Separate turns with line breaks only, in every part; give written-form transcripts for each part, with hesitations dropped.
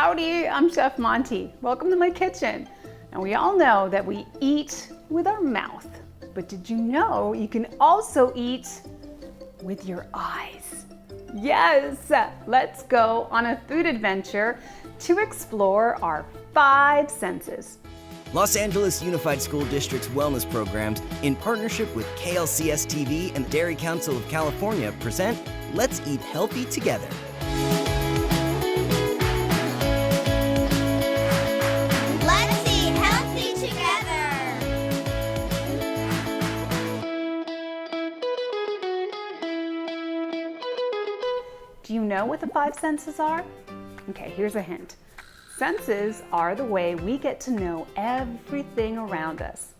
Howdy, I'm Chef Monti. Welcome to my kitchen. And we all know that we eat with our mouth, but did you know you can also eat with your eyes? Yes, let's go on a food adventure to explore our 5 senses.
Los Angeles Unified School District's wellness programs, in partnership with KLCS-TV and the Dairy Council of California, present Let's Eat Healthy Together.
Let's eat healthy together.
Do you know what the 5 senses are? Okay, here's a hint. Senses are the way we get to know everything around us.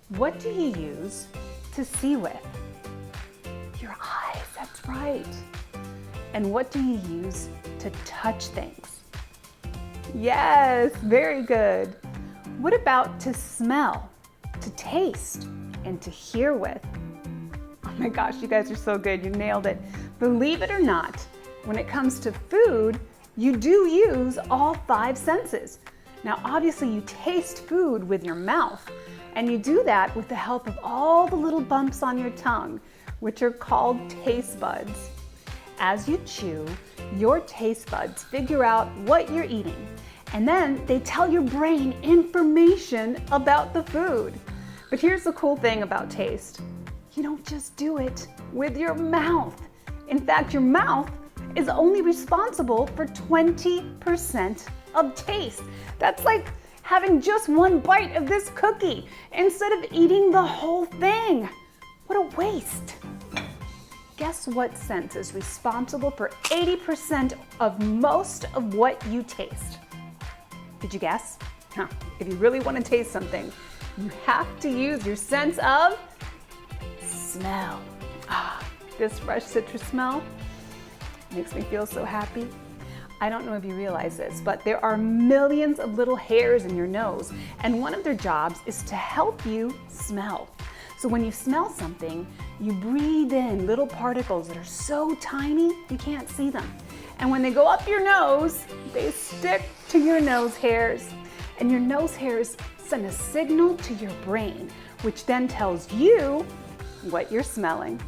What do you use to see with? Your eyes, that's right. And what do you use to touch things? Yes, very good. What about to smell, to taste, and to hear with? Oh my gosh, you guys are so good, you nailed it. Believe it or not, when it comes to food, you do use all 5 senses. Now, obviously you taste food with your mouth, and you do that with the help of all the little bumps on your tongue, which are called taste buds. As you chew, your taste buds figure out what you're eating, and then they tell your brain information about the food. But here's the cool thing about taste. You don't just do it with your mouth. In fact, your mouth is only responsible for 20% of taste. That's like having just one bite of this cookie instead of eating the whole thing. What a waste. Guess what sense is responsible for 80% of most of what you taste? Did you guess? If you really want to taste something, you have to use your sense of smell. This fresh citrus smell makes me feel so happy. I don't know if you realize this, but there are millions of little hairs in your nose, and one of their jobs is to help you smell. So when you smell something, you breathe in little particles that are so tiny you can't see them. And when they go up your nose, they stick to your nose hairs. And your nose hairs send a signal to your brain, which then tells you what you're smelling.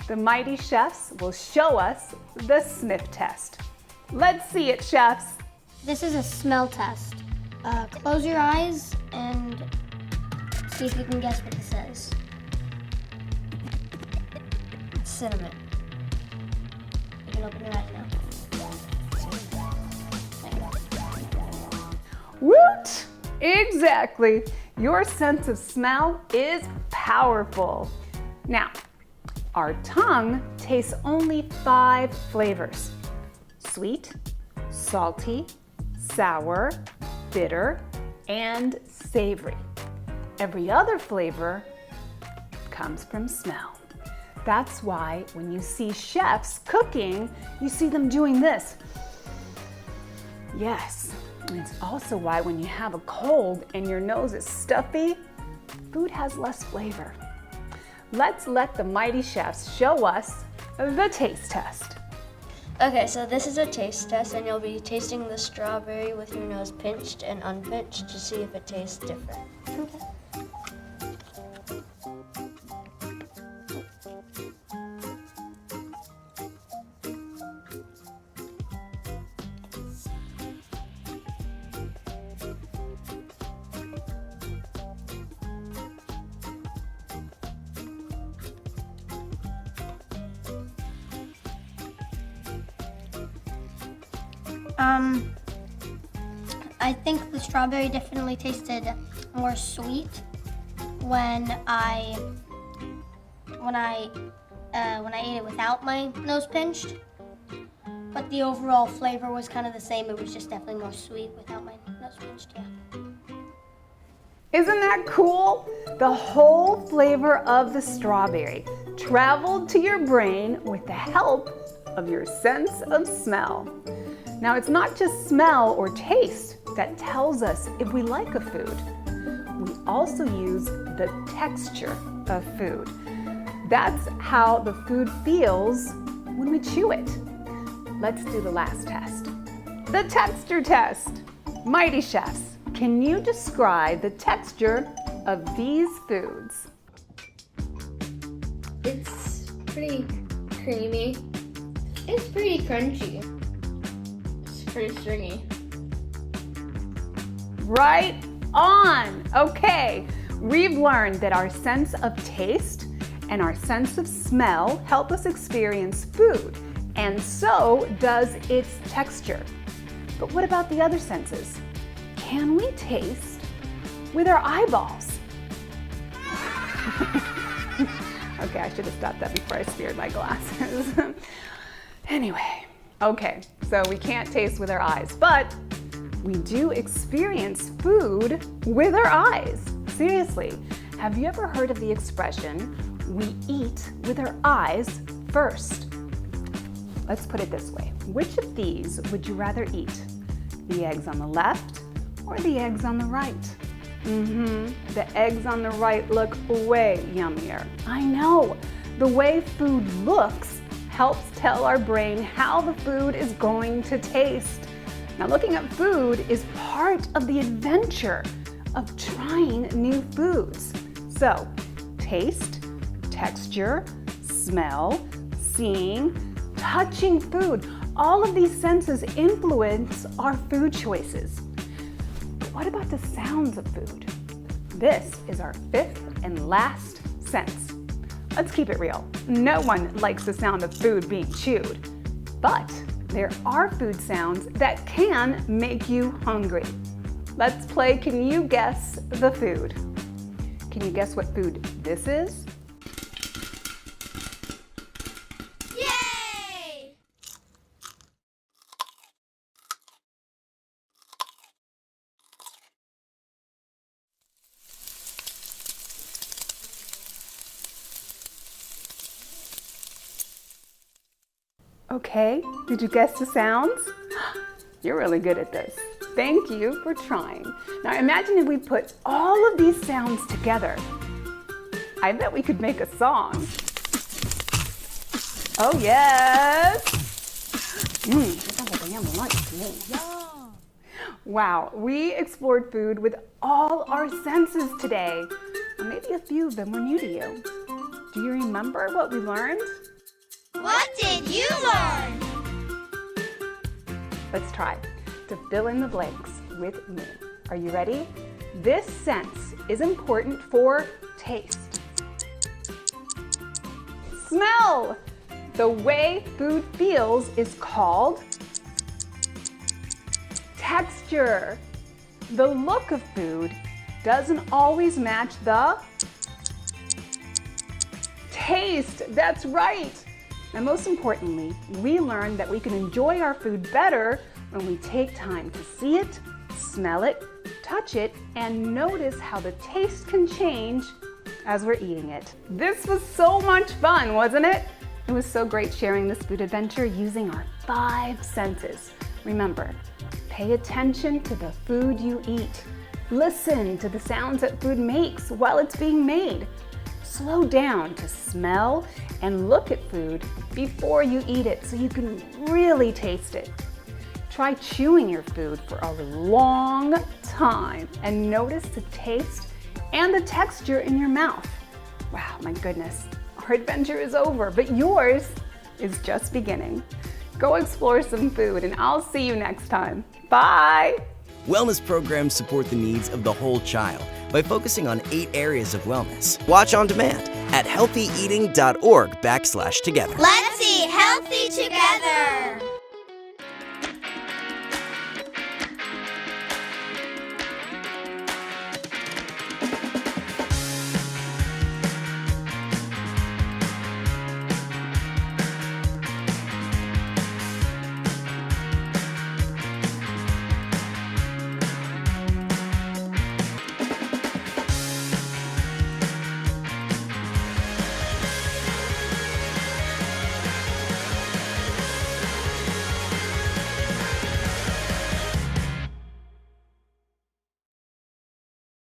The mighty chefs will show us the sniff test. Let's see it, chefs.
This is a smell test. Close your eyes and see if you can guess what it says. It's cinnamon. You can open your eyes now.
Woot! Exactly. Your sense of smell is powerful. Now, our tongue tastes only 5 flavors: sweet, salty, sour, bitter, and savory. Every other flavor comes from smell. That's why when you see chefs cooking, you see them doing this. Yes, and it's also why when you have a cold and your nose is stuffy, food has less flavor. Let's let the mighty chefs show us the taste test.
Okay, so this is a taste test, and you'll be tasting the strawberry with your nose pinched and unpinched to see if it tastes different.
Okay. I think the strawberry definitely tasted more sweet when I ate it without my nose pinched. But the overall flavor was kind of the same. It was just definitely more sweet without my nose pinched, yeah.
Isn't that cool? The whole flavor of the strawberry traveled to your brain with the help of your sense of smell. Now, it's not just smell or taste that tells us if we like a food. We also use the texture of food. That's how the food feels when we chew it. Let's do the last test. The texture test. Mighty Chefs, can you describe the texture of these foods?
It's pretty creamy. It's pretty crunchy. It's pretty stringy.
Right on. Okay, we've learned that our sense of taste and our sense of smell help us experience food, and so does its texture. But what about the other senses? Can we taste with our eyeballs? Okay, I should have stopped that before I smeared my glasses. Anyway, okay, so we can't taste with our eyes, but we do experience food with our eyes. Seriously, have you ever heard of the expression, we eat with our eyes first? Let's put it this way. Which of these would you rather eat? The eggs on the left or the eggs on the right? The eggs on the right look way yummier. I know. The way food looks helps tell our brain how the food is going to taste. Now, looking at food is part of the adventure of trying new foods. So, taste, texture, smell, seeing, touching food. All of these senses influence our food choices. But what about the sounds of food? This is our fifth and last sense. Let's keep it real. No one likes the sound of food being chewed, but there are food sounds that can make you hungry. Let's play Can You Guess the Food? Can you guess what food this is?
Yay!
Okay, did you guess the sounds? You're really good at this. Thank you for trying. Now imagine if we put all of these sounds together. I bet we could make a song. Oh yes! That sounds like a yummy lunch to me. Wow, we explored food with all our senses today. Well, maybe a few of them were new to you. Do you remember what we learned?
What did you learn?
Let's try to fill in the blanks with me. Are you ready? This sense is important for taste. Smell. The way food feels is called texture. The look of food doesn't always match the taste. That's right. And most importantly, we learned that we can enjoy our food better when we take time to see it, smell it, touch it, and notice how the taste can change as we're eating it. This was so much fun, wasn't it? It was so great sharing this food adventure using our 5 senses. Remember, pay attention to the food you eat. Listen to the sounds that food makes while it's being made. Slow down to smell and look at food before you eat it so you can really taste it. Try chewing your food for a long time and notice the taste and the texture in your mouth. Wow, my goodness, our adventure is over, but yours is just beginning. Go explore some food and I'll see you next time. Bye!
Wellness programs support the needs of the whole child by focusing on 8 areas of wellness. Watch on demand at healthyeating.org/together.
Let's eat healthy together.